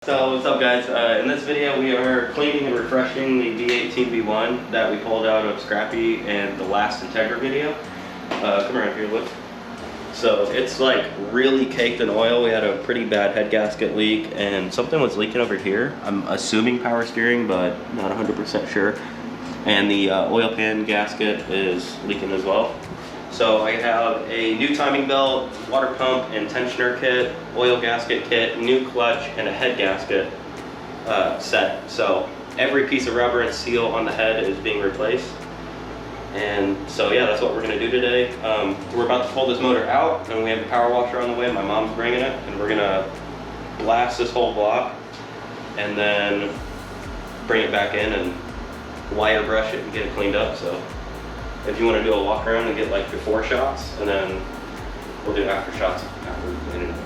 So what's up guys, in this video we are cleaning and refreshing the V18V1 that we pulled out of Scrappy in the last Integra video. Come around here, look. So it's like really caked in oil. We had a pretty bad head gasket leak and something was leaking over here. I'm assuming power steering, but not 100% sure. And the oil pan gasket is leaking as well. So I have a new timing belt, water pump and tensioner kit, oil gasket kit, new clutch, and a head gasket set. So every piece of rubber and seal on the head is being replaced. And so yeah, that's what we're gonna do today. We're about to pull this motor out and we have a power washer on the way. My mom's bringing it and we're gonna blast this whole block and then bring it back in and wire brush it and get it cleaned up. So if you want to do a walk around and get like before shots, and then we'll do after shots after we clean it up.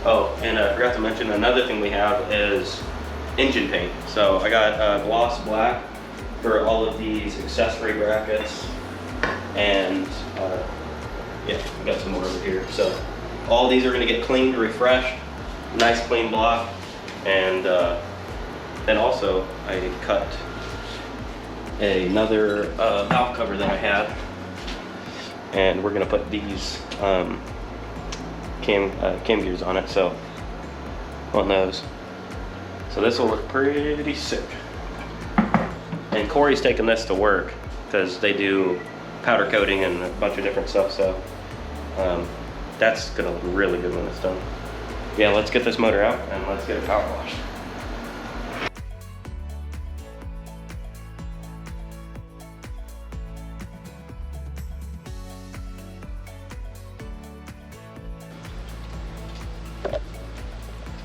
Oh, and I forgot to mention another thing we have is engine paint. So I got gloss black for all of these accessory brackets, and yeah, we got some more over here. So all these are going to get cleaned, refreshed, nice clean block, and then also I cut another valve cover that I had, and we're going to put these cam gears on it. So on those. So this will look pretty sick. And Corey's taking this to work because they do powder coating and a bunch of different stuff. So that's gonna look really good when it's done. Yeah, let's get this motor out and let's get it power washed.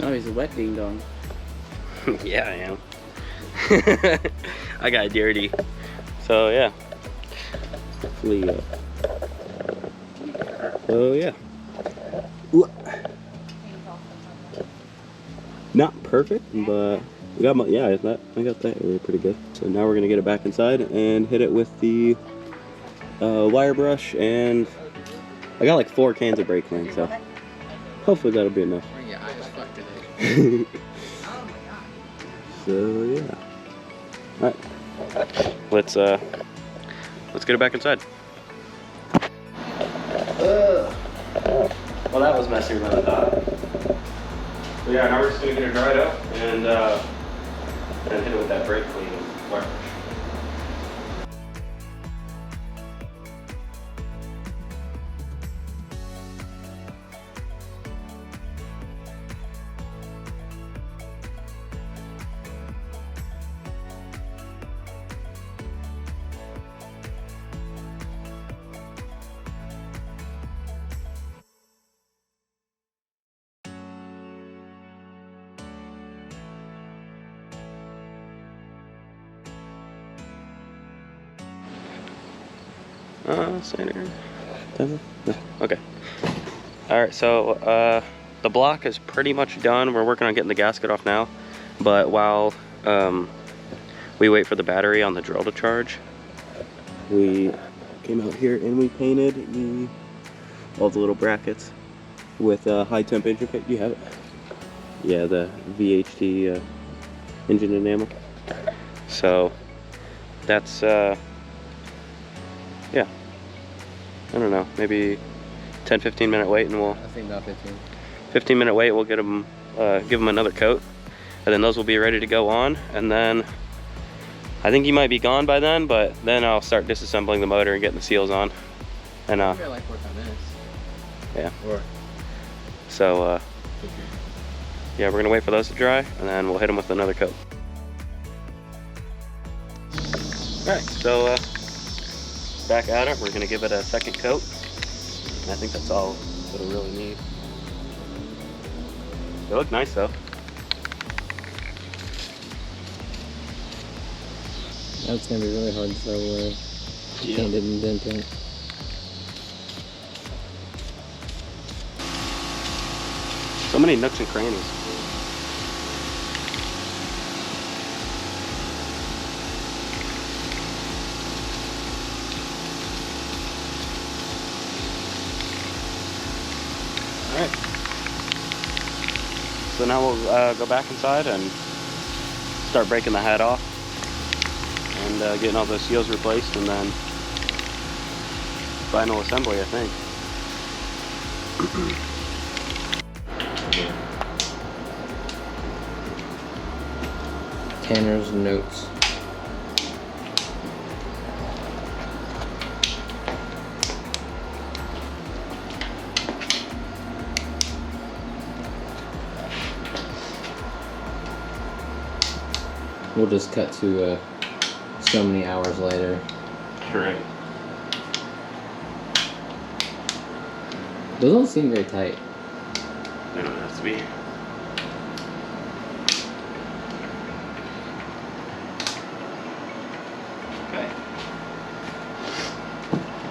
Oh, he's a wet ding dong. Yeah, I am. I got dirty. So yeah. Hopefully, oh yeah. Ooh. Not perfect, but we got I got that area pretty good. So now we're gonna get it back inside and hit it with the wire brush, and I got like 4 cans of brake clean, so hopefully that'll be enough. Yeah, I just fucked it. So yeah. All right. Let's get it back inside. Well, that was messier than I thought. So yeah, now we're just gonna get it dried up and hit it with that brake clean and wire brush. Center. No. Okay. Alright, so the block is pretty much done. We're working on getting the gasket off now. But while we wait for the battery on the drill to charge, we came out here and we painted all the little brackets with high temp engine paint. Do you have it? Yeah, the VHT engine enamel. So that's yeah, I don't know, maybe 10-15 minute wait and we'll, I think about 15 minute wait, we'll get them, give them another coat, and then those will be ready to go on. And then I think he might be gone by then, but then I'll start disassembling the motor and getting the seals on. And like 45 minutes. Yeah. Or so yeah, we're gonna wait for those to dry and then we'll hit them with another coat. All right, so back at it, we're gonna give it a second coat. And I think that's all it'll really need. They look nice though. That's gonna be really hard to throw away. Yeah. Painted and dented. So many nooks and crannies. So now we'll go back inside and start breaking the head off and getting all those seals replaced, and then final assembly, I think. Tanner's notes. We'll just cut to so many hours later. Right. Those don't seem very tight. They don't have to be. Okay.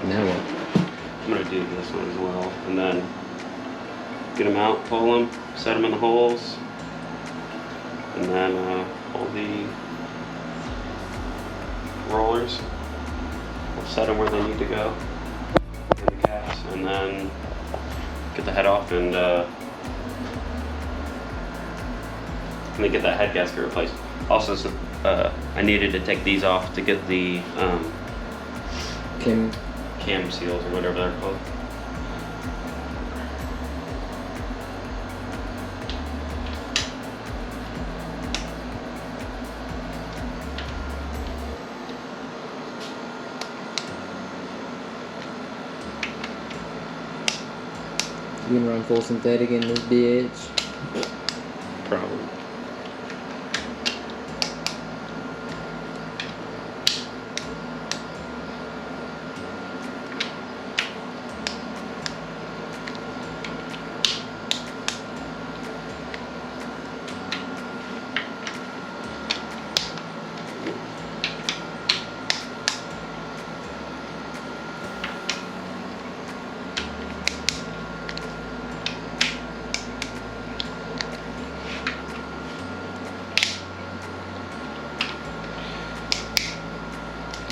Now what? I'm gonna do this one as well, and then get them out, pull them, set them in the holes, and then pull the rollers. We'll set them where they need to go in the caps, and then get the head off and then get that head gasket replaced. Also, I needed to take these off to get the cam seals or whatever they're called. You can run full synthetic in this bitch. Probably.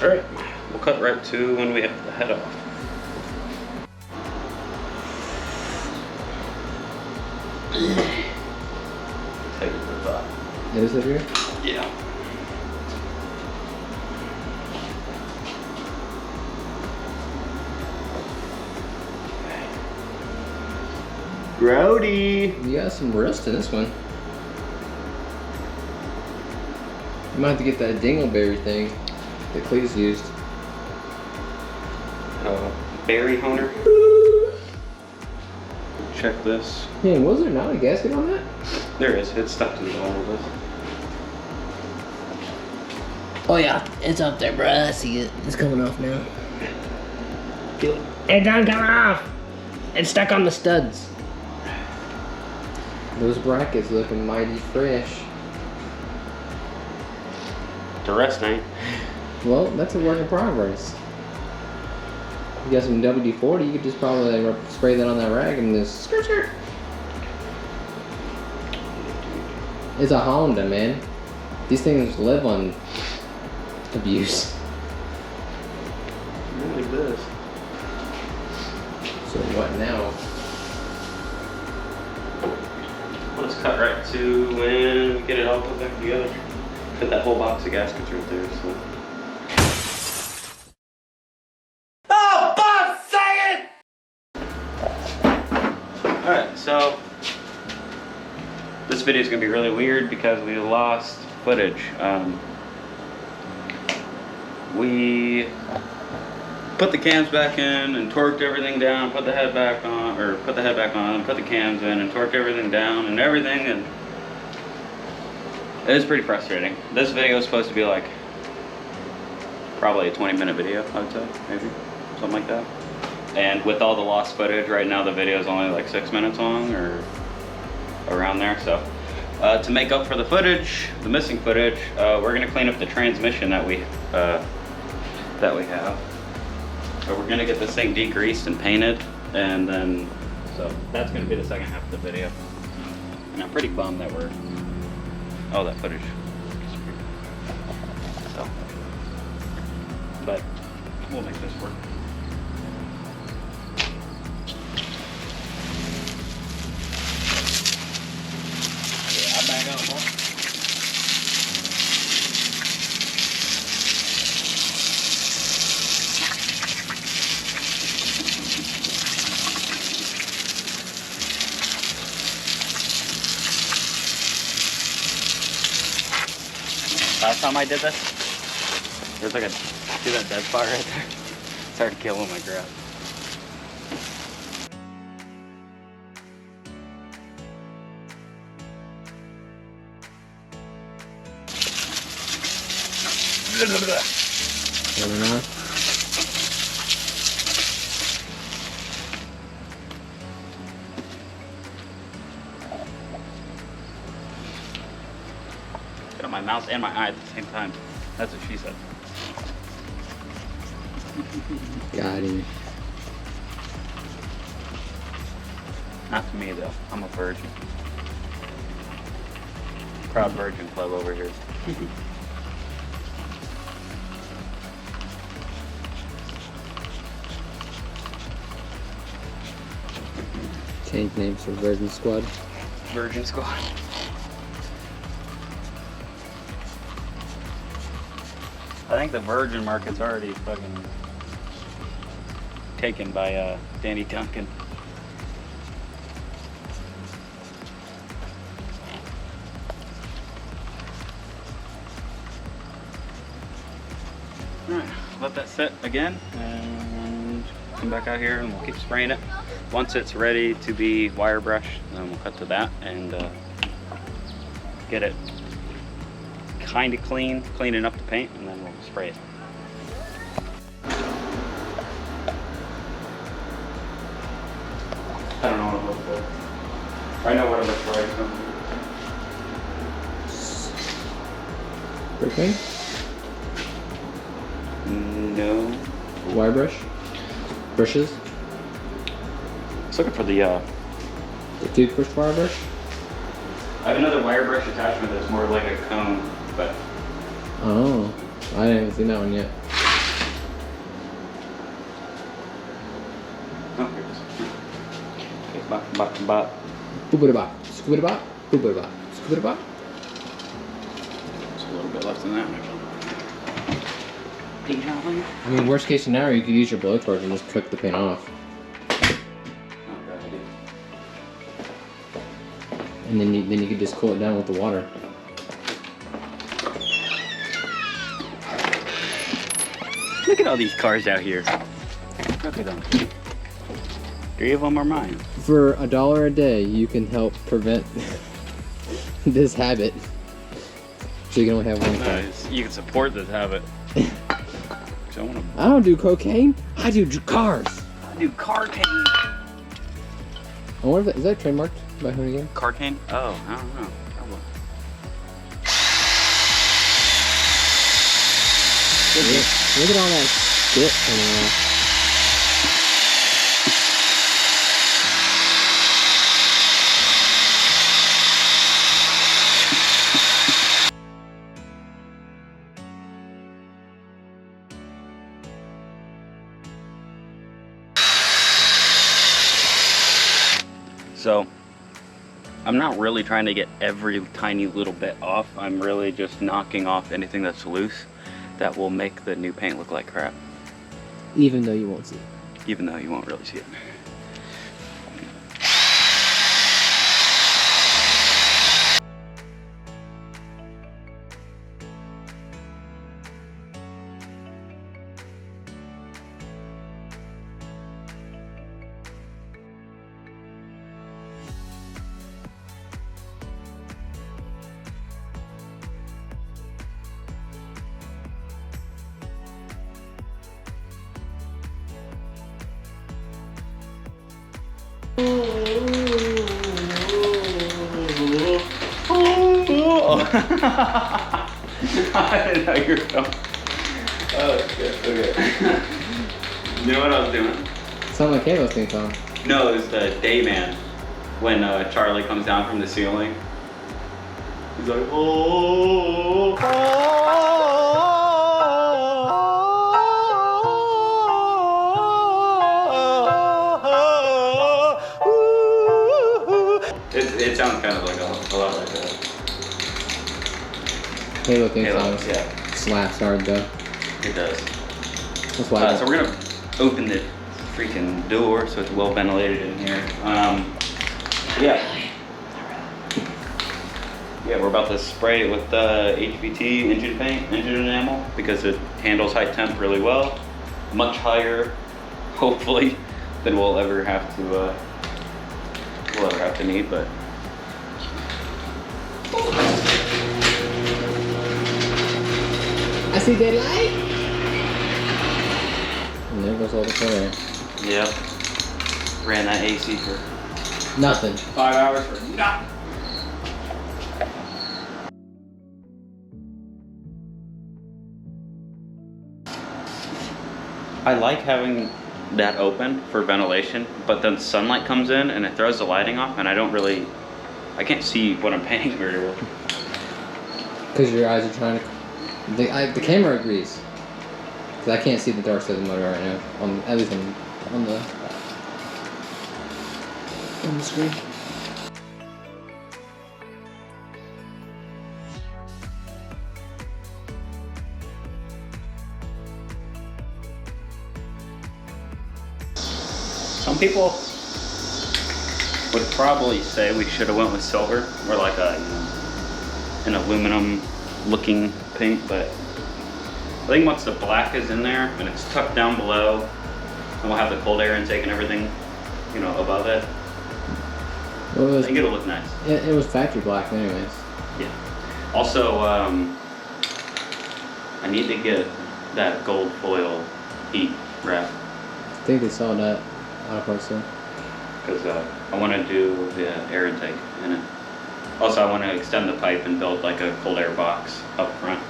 Alright, we'll cut right to when we have the head off. Take it to the top. Is it here? Yeah. Grody! You got some rust in this one. You might have to get that dingleberry thing that Cletus used. Berry honer. Check this. Man, was there not a gasket on that? There is. It's stuck to the bottom of this. Oh yeah, it's up there, bro. I see it. It's coming off now. Feel it. It done come off. It's stuck on the studs. Those brackets looking mighty fresh. The rest ain't. Well, that's a work in progress. You got some WD-40, you could just probably spray that on that rag and just skirt skirt. It's a Honda, man. These things live on abuse. Not like this. So what now? Let's cut right to when we get it all put back together. Put that whole box of gaskets right there. So. Oh, boss, say it! Alright, so this video is going to be really weird because we lost footage. We put the cams back in and torqued everything down, put the head back on, put the cams in and torqued everything down and everything, and it was pretty frustrating. This video is supposed to be like probably a 20-minute video, I would say, maybe, something like that. And with all the lost footage, right now the video is only like 6 minutes long or around there. So to make up for the footage, the missing footage, we're gonna clean up the transmission that we have. So we're gonna get this thing degreased and painted, and then so that's gonna be the second half of the video. And I'm pretty bummed that we're all that footage. So, but we'll make this work. last time I did this? There's like a, see that dead spot right there? Started killing my grass. Turn it on. Get on my mouth and my eye at the same time. That's what she said. Got him. Not to me though. I'm a virgin. Proud virgin club over here. Change names for Virgin Squad. Virgin squad. I think the virgin market's already fucking taken by Danny Duncan. Alright, let that sit again and come back out here and we'll keep spraying it. Once it's ready to be wire brush, then we'll cut to that and get it kind of cleaning up the paint, and then we'll spray it. I don't know what it looks like. I know what it looks like. Spray paint? No. Wire brush? Brushes? I was looking for the The toothbrush wire brush? I have another wire brush attachment that's more like a cone, but Oh, I haven't seen that one yet. oh, here it is. Okay, bop. Boop-a-da-bop, scoop-a-da-bop, boop-a-da-bop, scoop-a-da-bop. There's a little bit left in that, actually. I mean, worst case scenario, you could use your blowtorch and just cook the paint off. And then you could just cool it down with the water. Look at all these cars out here. Look at them. 3 of them are mine. For $1 a day, you can help prevent this habit. So you can only have one car. Nice. You can support this habit. I don't do cocaine. I do cars. I do carcane. I wonder if is that trademarked by who again? Carcane? Oh, I don't know. Probably. Look at all that shit coming off. So, I'm not really trying to get every tiny little bit off. I'm really just knocking off anything that's loose that will make the new paint look like crap. Even though you won't see it. Even though you won't really see it. I didn't know you were coming. Oh, shit. Okay. You know what I was doing? Sound like Halo's theme song. No, it was the Dayman. When Charlie comes down from the ceiling. He's like, oh, it sounds kind of like a lot like that. Halo theme Halo, song yeah. slaps hard though. It does. That's why. So we're gonna open the freaking door so it's well ventilated in here. Yeah. Yeah, we're about to spray it with HVT engine paint, engine enamel, because it handles high temp really well. Much higher, hopefully, than we'll ever have to need, but. I see that light. And there goes all the air. Yep. Ran that AC for Nothing. 5 hours for nothing. I like having that open for ventilation, but then sunlight comes in and it throws the lighting off, and I can't see what I'm painting very well. Because your eyes are trying to. The camera agrees. Because I can't see the dark side of the motor right now. At least on the screen. Some people would probably say we should have went with silver or like an aluminum looking paint, but I think once the black is in there and it's tucked down below, and we'll have the cold air intake and everything, above it, Well, I think it'll look nice. It was factory black anyways. Yeah. Also, I need to get that gold foil heat wrap. I think they saw that out of parts though. Because I want to do the air intake in it. Also, I want to extend the pipe and build like a cold air box up front.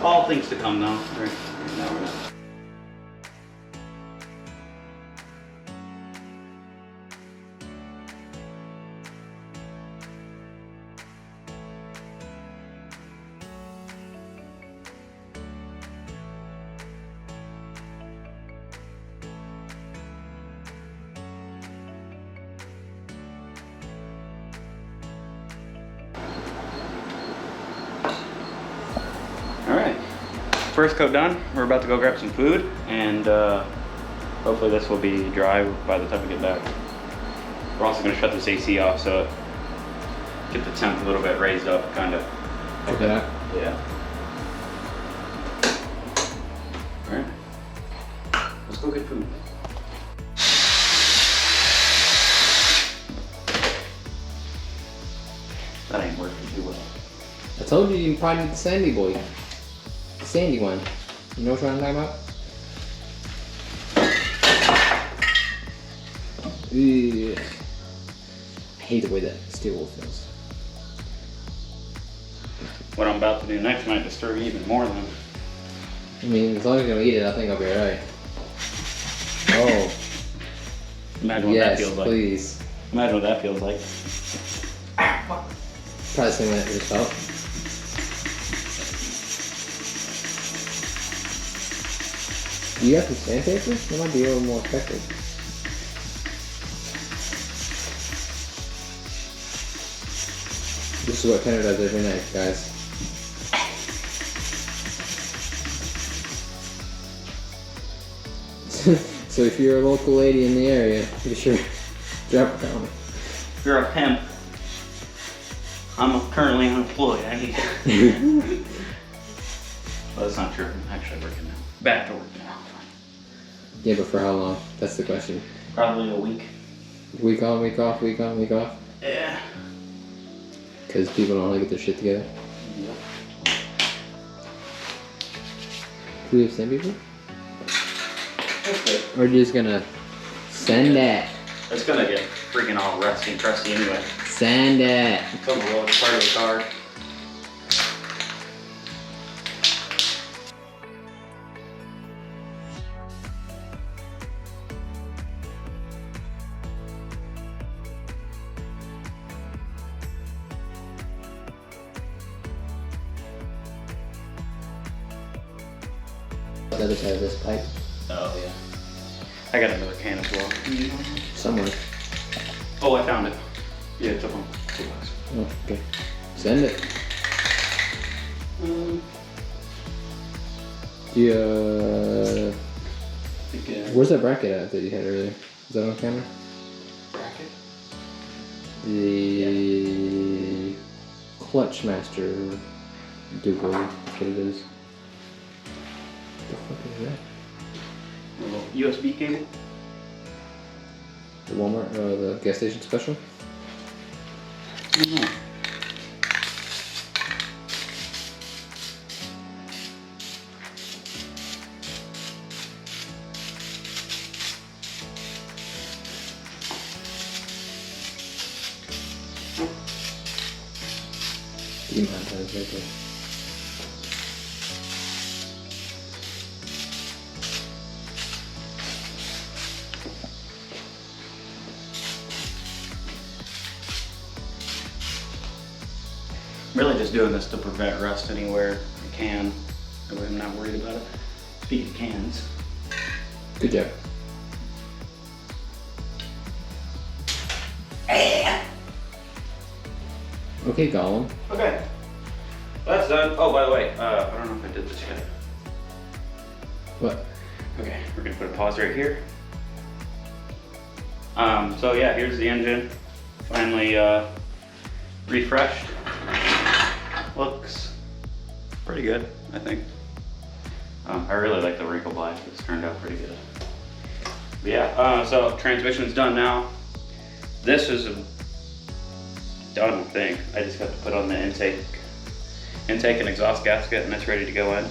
All things to come though. Right now we're not. Alright, first coat done. We're about to go grab some food, and hopefully this will be dry by the time we get back. We're also going to shut this AC off so it get the temp a little bit raised up, kind of. Okay. Yeah. Alright, let's go get food. That ain't working too well. I told you you probably need the sandy boy. The sandy one. You know what I'm talking about? Ugh. I hate the way that steel wool feels. What I'm about to do next might disturb you even more than. I mean, as long as you don't eat it, I think I'll be alright. Oh. Imagine what yes, that feels like. please. Imagine what that feels like. Probably same way that just felt. Do you have some sandpaper? That might be a little more effective. This is what Kenner does every night, guys. So if you're a local lady in the area, be sure to drop a comment. If you're a pimp, I'm currently unemployed. I need to. Well, that's not true. I'm actually working now. Back to work now. Yeah, but for how long? That's the question. Probably a week. Week on, week off, week on, week off? Yeah. Because people don't really get their shit together. Yep. Do we have sandpaper? Okay. Or just gonna send that? It's gonna get freaking all rusty and crusty anyway. Send that. It's on the lowest part of the car. The other side of this pipe. Oh yeah. I got another can as well. Somewhere. Oh, I found it. Yeah, it's up on $2. Oh, okay. Send it. Yeah. Where's that bracket at that you had earlier? Is that on camera? Bracket? the Clutch Master Dougal. That's what it is. What the fuck is that? A little USB cable. The Walmart, the gas station special? I don't know. Demonetized right there. Really just doing this to prevent rust anywhere I can. I'm not worried about it. Speaking of cans. Good job. Okay, Gollum. Okay. That's done. Oh, by the way, I don't know if I did this yet. What? Okay, we're gonna put a pause right here. So yeah, here's the engine. Finally refreshed. Looks pretty good, I think. I really like the wrinkle black. It's turned out pretty good. But yeah, so transmission's done now. This is done thing. I just got to put on the intake and exhaust gasket, and it's ready to go in.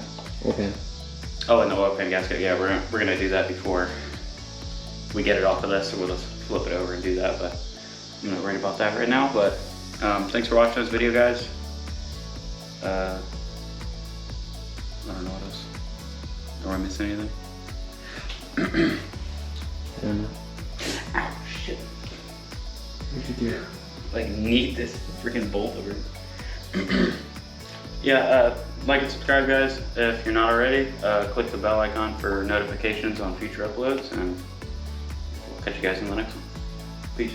Okay. Oh, and the oil pan gasket. Yeah, we're gonna do that before we get it off of this, so we'll just flip it over and do that. But I'm not worried about that right now. But thanks for watching this video, guys. I don't know what else. Don't I miss anything? I don't know. Ow, shit. What'd you do? Like, need this freaking bolt over. Yeah, like and subscribe, guys, if you're not already. Click the bell icon for notifications on future uploads, and we'll catch you guys in the next one. Peace.